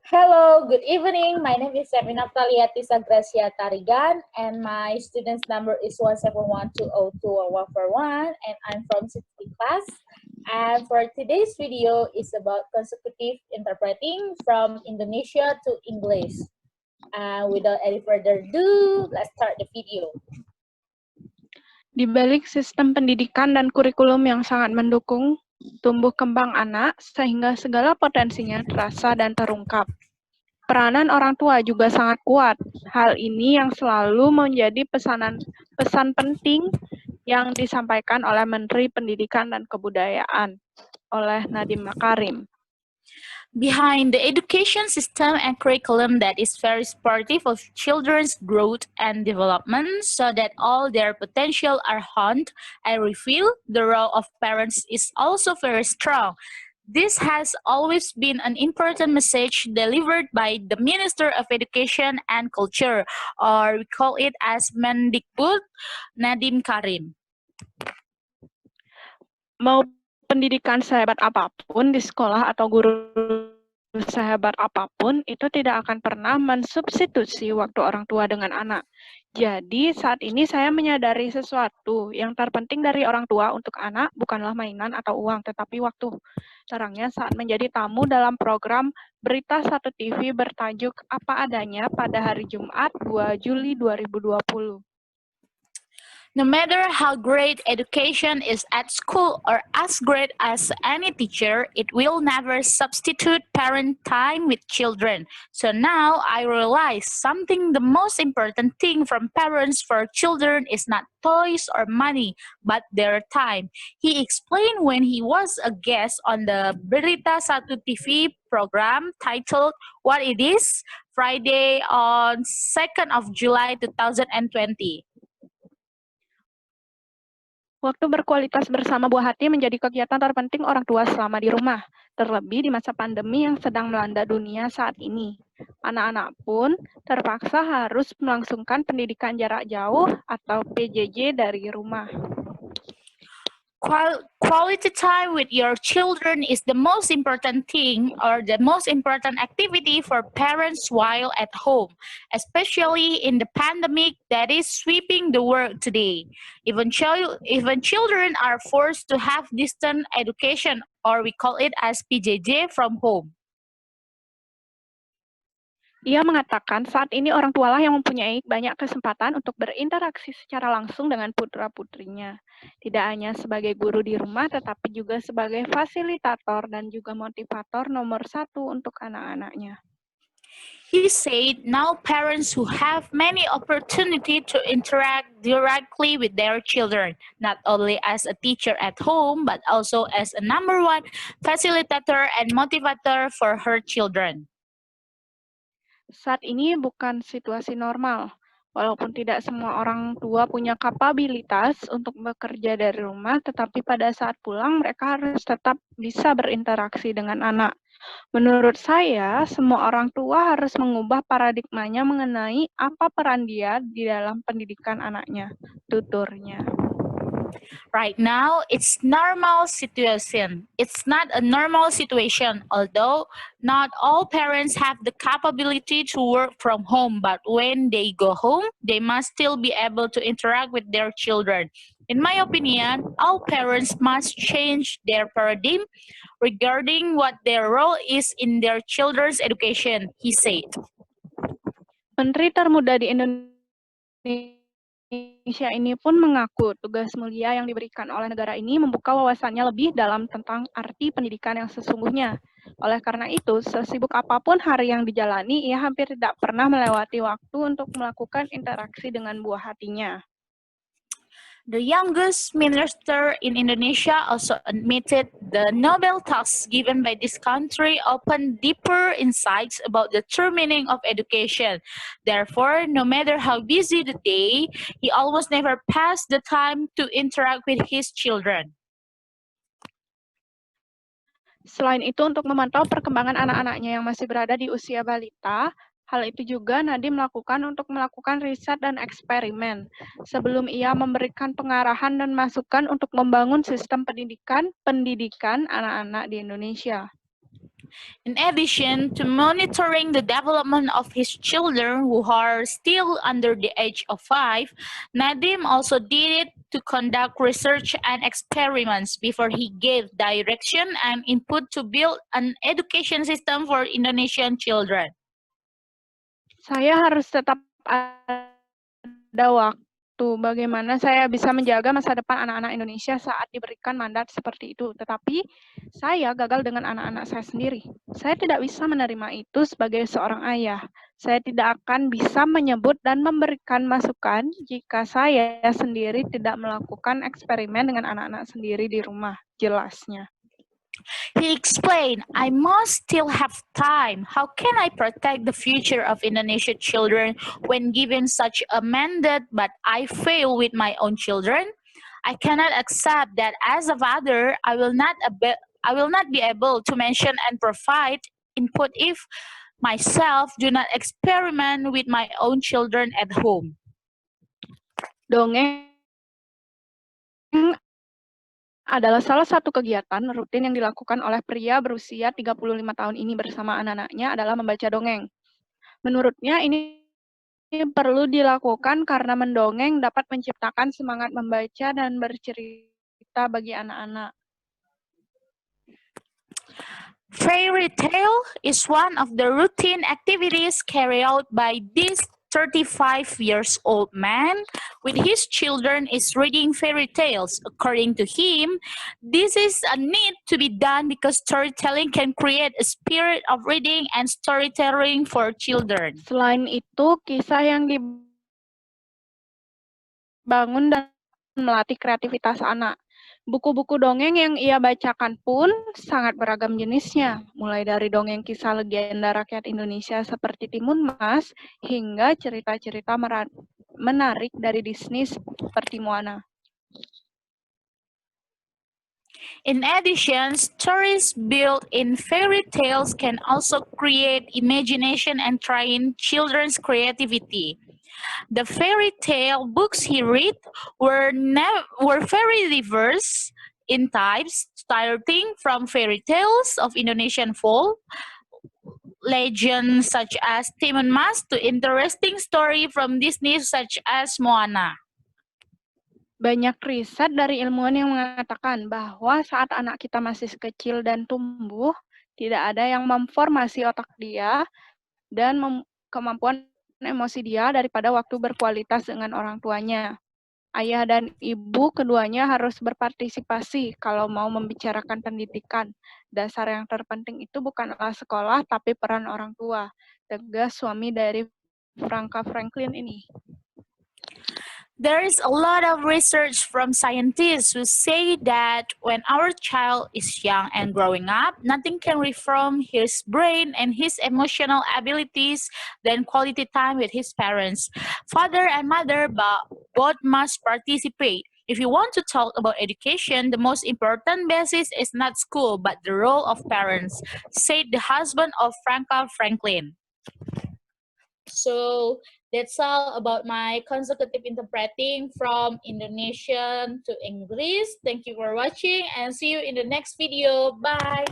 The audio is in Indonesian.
Hello, good evening. My name is Semina Taliatisa Gracia Tarigan, and my student's number is 171202141, and I'm from 60 class. And for today's video is about consecutive interpreting from Indonesia to English. Without any further ado, let's start the video. Di balik sistem pendidikan dan kurikulum yang sangat mendukung tumbuh kembang anak, sehingga segala potensinya terasa dan terungkap. Peranan orang tua juga sangat kuat. Hal ini yang selalu menjadi pesan penting yang disampaikan oleh Menteri Pendidikan dan Kebudayaan, oleh Nadiem Makarim. Behind the education system and curriculum that is very supportive of children's growth and development so that all their potential are honed, I reveal the role of parents is also very strong. This has always been an important message delivered by the Minister of Education and Culture, or we call it as Mendikbud, Nadiem Makarim. Mau pendidikan sehebat apapun di sekolah atau guru sehebat apapun, itu tidak akan pernah mensubstitusi waktu orang tua dengan anak. Jadi, saat ini saya menyadari sesuatu yang terpenting dari orang tua untuk anak bukanlah mainan atau uang, tetapi waktu. Terangnya saat menjadi tamu dalam program Berita 1 TV bertajuk Apa Adanya pada hari Jumat 2 Juli 2020. No matter how great education is at school or as great as any teacher, it will never substitute parent time with children. So now I realize something the most important thing from parents for children is not toys or money, but their time. He explained when he was a guest on the Berita 1 TV program titled What It Is, Friday on 2nd of July 2020. Waktu berkualitas bersama buah hati menjadi kegiatan terpenting orang tua selama di rumah, terlebih di masa pandemi yang sedang melanda dunia saat ini. Anak-anak pun terpaksa harus melangsungkan pendidikan jarak jauh atau PJJ dari rumah. Quality time with your children is the most important thing or the most important activity for parents while at home, especially in the pandemic that is sweeping the world today. Even children are forced to have distant education, or we call it as PJJ, from home. Ia mengatakan saat ini orang tualah yang mempunyai banyak kesempatan untuk berinteraksi secara langsung dengan putra-putrinya. Tidak hanya sebagai guru di rumah, tetapi juga sebagai fasilitator dan juga motivator nomor 1 untuk anak-anaknya. He said now parents who have many opportunity to interact directly with their children, not only as a teacher at home, but also as a number 1 facilitator and motivator for her children. Saat ini bukan situasi normal. Walaupun tidak semua orang tua punya kapabilitas untuk bekerja dari rumah, tetapi pada saat pulang mereka harus tetap bisa berinteraksi dengan anak. Menurut saya, semua orang tua harus mengubah paradigmanya mengenai apa peran dia di dalam pendidikan anaknya, tuturnya. Right now, it's normal situation. It's not a normal situation, although not all parents have the capability to work from home, but when they go home, they must still be able to interact with their children. In my opinion, all parents must change their paradigm regarding what their role is in their children's education, he said. Menteri termuda di Indonesia ini pun mengaku tugas mulia yang diberikan oleh negara ini membuka wawasannya lebih dalam tentang arti pendidikan yang sesungguhnya. Oleh karena itu, sesibuk apapun hari yang dijalani, ia hampir tidak pernah melewati waktu untuk melakukan interaksi dengan buah hatinya. The youngest minister in Indonesia also admitted the Nobel talks given by this country opened deeper insights about the true meaning of education. Therefore, no matter how busy the day, he almost never passed the time to interact with his children. Selain itu, untuk memantau perkembangan anak-anaknya yang masih berada di usia balita, hal itu juga Nadiem lakukan untuk melakukan riset dan eksperimen sebelum ia memberikan pengarahan dan masukan untuk membangun sistem pendidikan anak-anak di Indonesia. In addition to monitoring the development of his children who are still under the age of 5, Nadim also did it to conduct research and experiments before he gave direction and input to build an education system for Indonesian children. Saya harus tetap ada waktu bagaimana saya bisa menjaga masa depan anak-anak Indonesia saat diberikan mandat seperti itu. Tetapi saya gagal dengan anak-anak saya sendiri. Saya tidak bisa menerima itu sebagai seorang ayah. Saya tidak akan bisa menyebut dan memberikan masukan jika saya sendiri tidak melakukan eksperimen dengan anak-anak sendiri di rumah, jelasnya. He explained, I must still have time. How can I protect the future of Indonesian children when given such a mandate but I fail with my own children? I cannot accept that as a father, I will not be able to mention and provide input if myself do not experiment with my own children at home. Dongeng adalah salah satu kegiatan rutin yang dilakukan oleh pria berusia 35 tahun ini bersama anak-anaknya adalah membaca dongeng. Menurutnya ini perlu dilakukan karena mendongeng dapat menciptakan semangat membaca dan bercerita bagi anak-anak. Fairy tale is one of the routine activities carried out by this 35 years old man with his children is reading fairy tales. According to him, this is a need to be done because storytelling can create a spirit of reading and storytelling for children. Selain itu, kisah yang dibangun dan melatih kreativitas anak. Buku-buku dongeng yang ia bacakan pun sangat beragam jenisnya, mulai dari dongeng kisah legenda rakyat Indonesia seperti Timun Mas, hingga cerita-cerita menarik dari Disney seperti Moana. In addition, stories built in fairy tales can also create imagination and train children's creativity. The fairy tale books he read were very diverse in types, starting from fairy tales of Indonesian folk, legends such as Timun Mas, to interesting story from Disney such as Moana. Banyak riset dari ilmuwan yang mengatakan bahwa saat anak kita masih kecil dan tumbuh, tidak ada yang memformasi otak dia dan kemampuan emosi dia daripada waktu berkualitas dengan orang tuanya. Ayah dan ibu keduanya harus berpartisipasi kalau mau membicarakan pendidikan. Dasar yang terpenting itu bukanlah sekolah, tapi peran orang tua, tegas suami dari Franka Franklin ini. There is a lot of research from scientists who say that when our child is young and growing up, nothing can reform his brain and his emotional abilities than quality time with his parents. Father and mother both must participate. If you want to talk about education, the most important basis is not school, but the role of parents, said the husband of Franka Franklin. So that's all about my consecutive interpreting from Indonesian to English. Thank you for watching and see you in the next video. Bye.